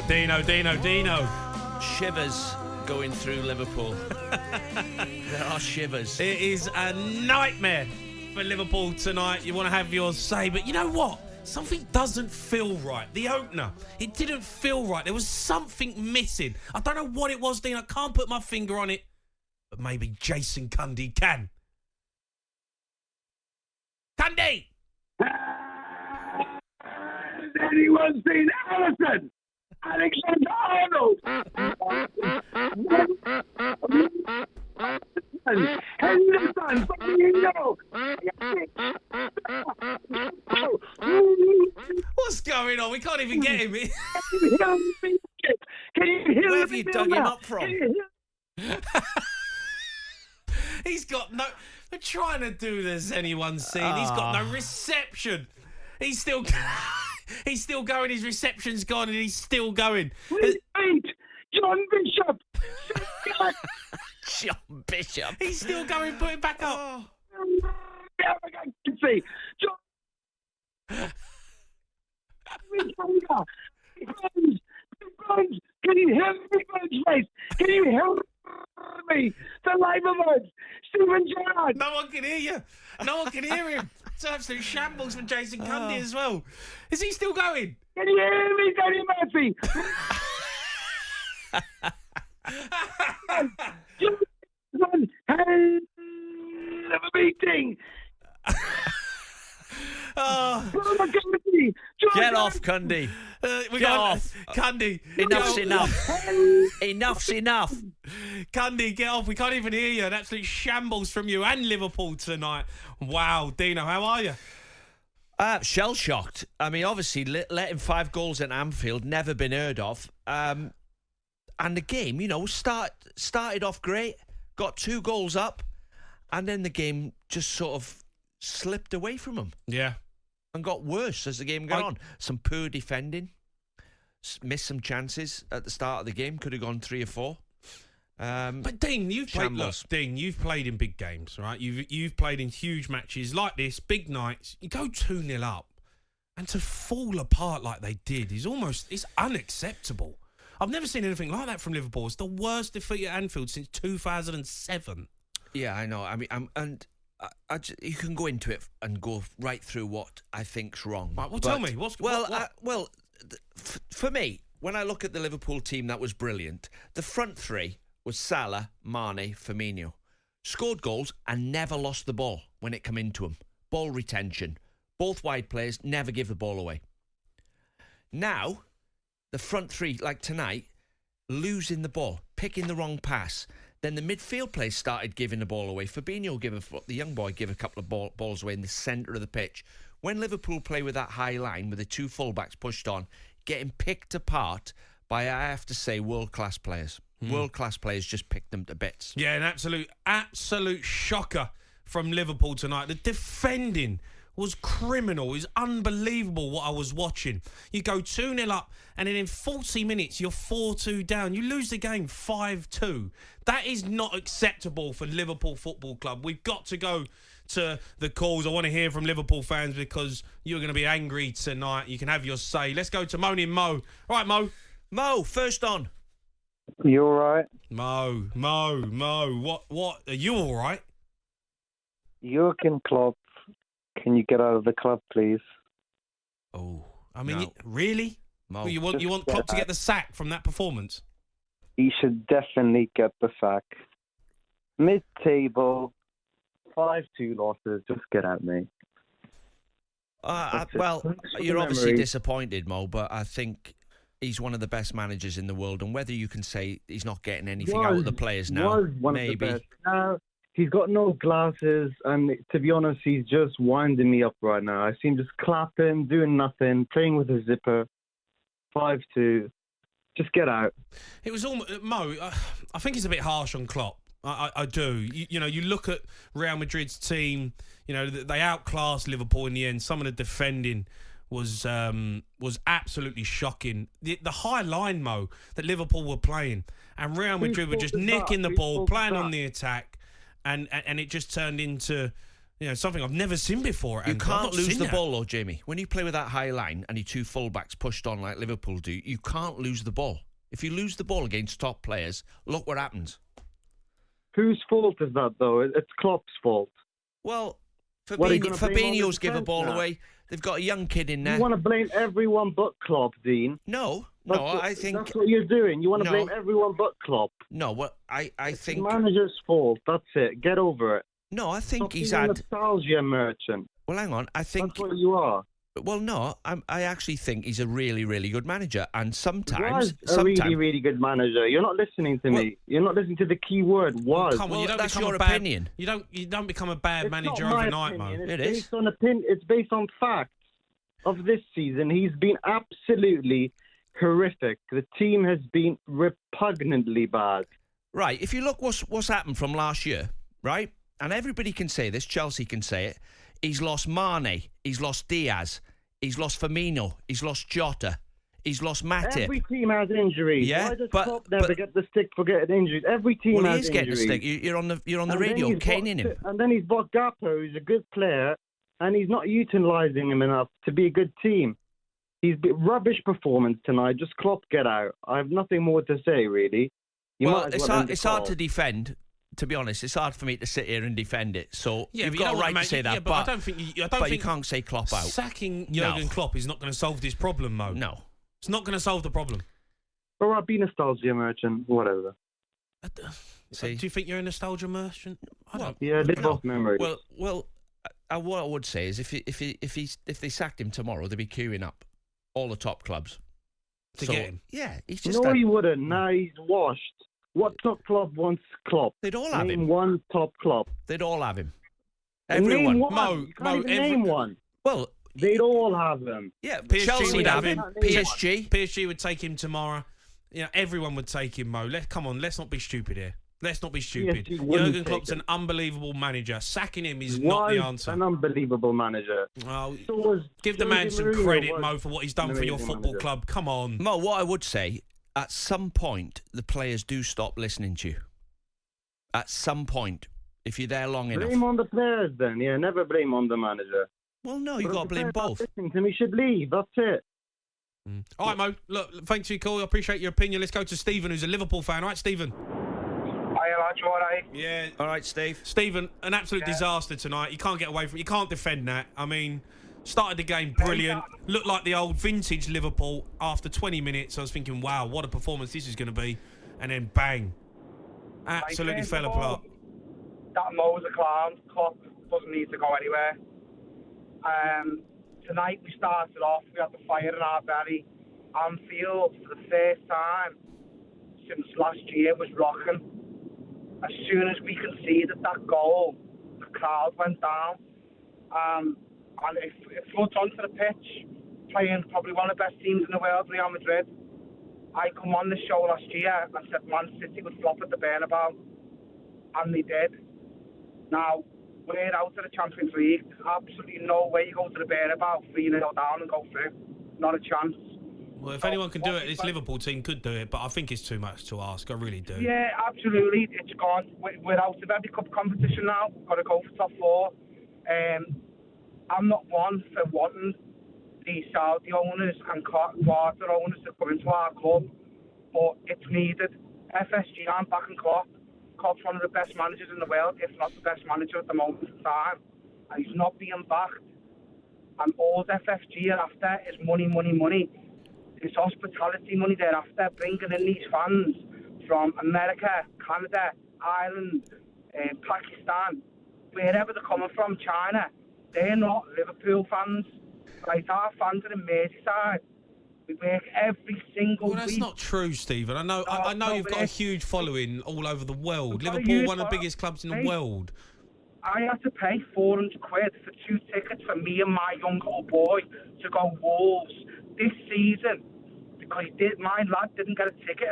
Dino. Shivers going through Liverpool. There are shivers. It is a nightmare for Liverpool tonight. You want to have your say, but you know what? Something doesn't feel right. The opener, it didn't feel right. There was something missing. I don't know what it was, Dean. I can't put my finger on it, but maybe Jason Cundy can. Cundy! Has anyone seen Allison? Alexander-Arnold! Henderson, What's going on? We can't even get him. Where have you dug him up from? He's got no... They're trying to do this, anyone seen. He's got no reception. He's still going. His reception's gone and he's still going. John Bishop! John Bishop. He's still going. Put it back up. See. Can you hear me, face? Can you hear me? The Labour Stephen Gerrard. No one can hear you. No one can hear him. It's an absolute shambles from Jason Cundy as well. Is he still going? Can you hear me, Danny Murphy? Have a meeting. Get off, Cundy. Get off. Cundy. Enough's enough. Enough's enough. Cundy, get off. We can't even hear you. An absolute shambles from you and Liverpool tonight. Wow. Dino, how are you? Shell-shocked. I mean, obviously, letting 5 goals at Anfield, never been heard of. And the game, started off great, got 2 goals up, and then the game just sort of slipped away from them. Yeah. And got worse as the game got on. Some poor defending. Missed some chances at the start of the game. Could have gone 3 or 4. But Dean, you've played in big games, right? You've played in huge matches like this, big nights. You go 2-0 up, and to fall apart like they did it's unacceptable. I've never seen anything like that from Liverpool. It's the worst defeat at Anfield since 2007. Yeah, I know. I mean, you can go into it and go right through what I think's wrong. Right, well, tell me. For me, when I look at the Liverpool team, that was brilliant. The front 3 was Salah, Mane, Firmino. Scored goals and never lost the ball when it came into them. Ball retention. Both wide players never give the ball away. Now, the front 3, like tonight, losing the ball, picking the wrong pass. Then the midfield players started giving the ball away. Fabinho the young boy gave a couple of balls away in the centre of the pitch. When Liverpool play with that high line, with the 2 fullbacks pushed on, getting picked apart by, I have to say, world-class players. World-class players just picked them to bits. Yeah, an absolute shocker from Liverpool tonight. The defending was criminal. It was unbelievable what I was watching. You go 2-0 up, and then in 40 minutes, you're 4-2 down. You lose the game 5-2. That is not acceptable for Liverpool Football Club. We've got to go to the calls. I want to hear from Liverpool fans because you're going to be angry tonight. You can have your say. Let's go to Moaning Mo. All right, Mo. Mo, first on. You all right? Mo. What? Are you all right? Jurgen Klopp, can you get out of the club, please? Oh, I mean, No. Really? Mo. Well, you want Klopp to get the sack from that performance? He should definitely get the sack. Mid-table, 5-2 losses. Just get out, mate. You're obviously disappointed, Mo, but I think he's one of the best managers in the world. And whether you can say he's not getting anything out of the players now, Was one maybe. Of the best. Now, he's got no glasses, and to be honest, he's just winding me up right now. I see him just clapping, doing nothing, playing with a zipper. 5-2. Just get out. It was almost Mo. I think it's a bit harsh on Klopp. I do. You look at Real Madrid's team. They outclassed Liverpool in the end. Some of the defending was absolutely shocking. The high line, Mo, that Liverpool were playing, and Real Madrid were just nicking the ball, playing on the attack, and it just turned into something I've never seen before. You I've can't not lose seen the that. ball, though, Jamie. When you play with that high line and your two fullbacks pushed on like Liverpool do, you can't lose the ball. If you lose the ball against top players, look what happens. Whose fault is that, though? It's Klopp's fault. Well, What are you gonna blame on the Fabinho's give a defence ball now? away. They've got a young kid in there. You want to blame everyone but Klopp, Dean. No, I think... That's what you're doing. You want to No. blame everyone but Klopp. No, what I think... The manager's fault. That's it. Get over it. No, I think Stop he's being a had... nostalgia merchant. Well, hang on. I think... That's what you are. Well, no, I actually think he's a really, really good manager. And Was sometimes... a really, really good manager. You're not listening to me. You're not listening to the key word, was. Come on, Well, you don't that's become your a bad, opinion. You don't become a bad It's manager not my overnight, Mo. opinion. It It's is. based on It's based on facts of this season. He's been absolutely horrific. The team has been repugnantly bad. Right, if you look what's happened from last year, right? And everybody can say this, Chelsea can say it. He's lost Mane, he's lost Diaz, he's lost Firmino, he's lost Jota, he's lost Matip. Every team has injuries. Yeah, Why does but- Klopp never get the stick for getting injuries? Every team Well, he has is getting a injuries. stick. You're on the And then radio he's caning him. And then he's got Gappo, who's a good player, and he's not utilising him enough to be a good team. He's been rubbish performance tonight. Just Klopp, get out. I have nothing more to say, really. You Well, might as it's well hard. end the It's hard call. to defend. To be honest, it's hard for me to sit here and defend it. So Yeah, you've but got you a don't right wanna to say that. yeah, but I don't think you but you can't say Klopp out. Sacking No. Jurgen Klopp is not going to solve this problem, Mo. No. It's not going to solve the problem. All right, be nostalgia merchant, whatever. See? Do you think you're a nostalgia merchant? I don't. Yeah, live No. off memories. Well, what I would say is if they sacked him tomorrow, they'd be queuing up all the top clubs To get him? Yeah, he's just. No, he wouldn't. Now he's washed. What top club wants Klopp? They'd all have Name him. one top club. They'd all have him. Name Everyone. one. Mo, You can't Mo, even name one. Well, They'd all have him. yeah, PSG Chelsea would would have have him. him. PSG. PSG would take him tomorrow. Everyone would take him, Mo. Come on, let's not be stupid here. Let's not be stupid. PSG wouldn't Jurgen take Klopp's him. an unbelievable manager. Sacking him is not Was the answer. an unbelievable manager. Oh, So was give the man Jose some Mourinho credit, was Mo, for what he's done an for your amazing football manager. club. Come on. Mo, what I would say, at some point, the players do stop listening to you. At some point, if you're there long enough. Blame on the players then. Yeah, never blame on the manager. Well, no, you But got to if the blame players aren't both. listening to him, he should leave. That's it. All right, Mo. Look, thanks for your call. I appreciate your opinion. Let's go to Stephen, who's a Liverpool fan. All right, Stephen? Hiya, lads, you all right? Yeah. All right, Steve. Stephen, an absolute disaster tonight. You can't get away from it. You can't defend that. I mean, started the game brilliant. Looked like the old vintage Liverpool. After 20 minutes, I was thinking, wow, what a performance this is going to be. And then bang. Absolutely Like, fell apart. That Mo's a clown. Klopp doesn't need to go anywhere. Tonight we started off, we had the fire in our belly. Anfield, for the first time since last year, was rocking. As soon as we conceded that goal, the crowd went down. And it floods onto the pitch, playing probably one of the best teams in the world, Real Madrid. I come on the show last year and said Man City would flop at the Bernabeu, and they did. Now, we're out of the Champions League. There's absolutely no way you go to the Bernabeu 3-0 down and go through. Not a chance. Well, if anyone can do it, this Liverpool team could do it, but I think it's too much to ask. I really do. Yeah, absolutely. It's gone. We're out of every cup competition now. We've got to go for top four. I'm not one for wanting the Saudi owners and Qatar owners to come into our club, but it's needed. FSG aren't backing Klopp. Klopp's one of the best managers in the world, if not the best manager at the moment in time, and he's not being backed. And all FFG are after is money, money, money. It's hospitality money they're after, bringing in these fans from America, Canada, Ireland, Pakistan, wherever they're coming from, China. They're not Liverpool fans. Right, our fans are in Merseyside. We work every single Well, that's week. not true, Stephen. I know you've got a huge following all over the world. We've got a Liverpool, huge one of the following. biggest clubs in the Hey. world. I had to pay 400 quid for 2 tickets for me and my young little boy to go Wolves this season because my lad didn't get a ticket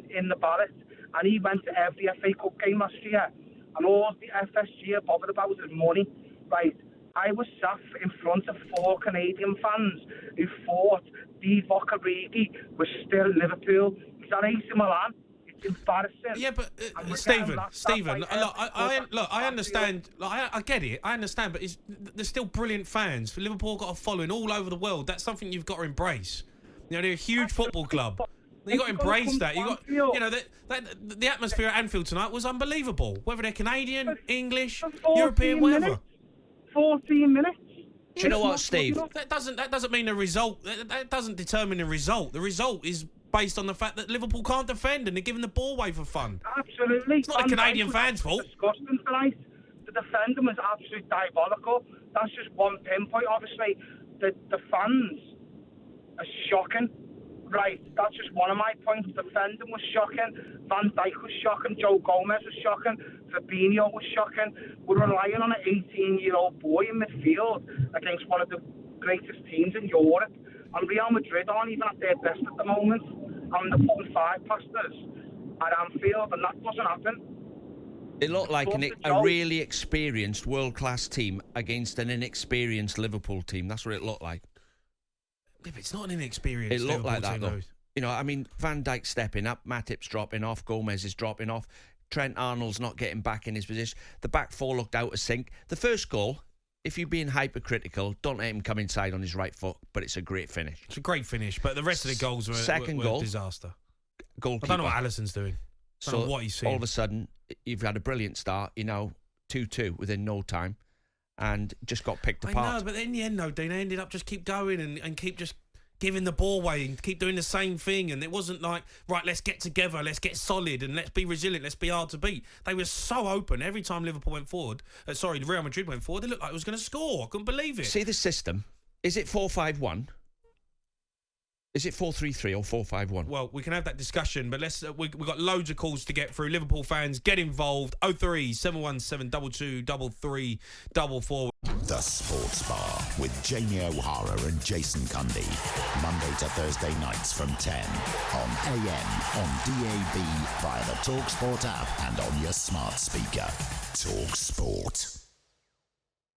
in the ballot, and he went to every FA Cup game last year, and all the FSG are bothered about is money. Right, I was sat in front of 4 Canadian fans who thought Divock Origi was still Liverpool. He's at AC Milan. He embarrassing. Yeah, but And we're Stephen, getting that Stephen, by I understand. I get it. I understand, but there's still brilliant fans. Liverpool got a following all over the world. That's something you've got to embrace. You know, they're a huge football club. You got to embrace that. The atmosphere at Anfield tonight was unbelievable. Whether they're Canadian, English, European, whatever. 14 minutes. Do you know what, Steve? That doesn't mean the result. That doesn't determine the result. The result is based on the fact that Liverpool can't defend and they're giving the ball away for fun. Absolutely. It's not the Canadian fans' fault. Disgusting tonight. The defending was absolutely diabolical. That's just one pinpoint. Obviously, the fans are shocking. Right, that's just one of my points. Defending was shocking. Van Dijk was shocking. Joe Gomez was shocking. Fabinho was shocking. We're relying on an 18-year-old boy in midfield against one of the greatest teams in Europe. And Real Madrid aren't even at their best at the moment. And they're putting 5 past us at Anfield, and that doesn't happen. It looked like a really experienced world-class team against an inexperienced Liverpool team. That's what it looked like. Yeah, but it's not an inexperienced It looked Liverpool like that, team, though. You know, I mean, Van Dijk stepping up, Matip's dropping off, Gomez is dropping off, Trent Arnold's not getting back in his position. The back four looked out of sync. The first goal, if you're being hypercritical, don't let him come inside on his right foot, but it's a great finish. It's a great finish, but the rest of the goals were a disaster. Goalkeeper. I don't know what Alisson's doing. I don't know what he's seeing. All of a sudden, you've had a brilliant start, 2-2 within no time, and just got picked apart. I know, but in the end, though, Dean, they ended up just keep going and keep just giving the ball away and keep doing the same thing. And it wasn't like, right, let's get together, let's get solid, and let's be resilient, let's be hard to beat. They were so open. Every time Liverpool went forward, Real Madrid went forward, they looked like it was going to score. I couldn't believe it. See the system. Is it 4-5-1? Is it 4-3-3 or 4-5-1? Well, we can have that discussion, but we've got loads of calls to get through. Liverpool fans, get involved. 03 717 22 33 The Sports Bar with Jamie O'Hara and Jason Cundy. Monday to Thursday nights from 10 on AM, on DAB, via the talkSPORT app and on your smart speaker. talkSPORT.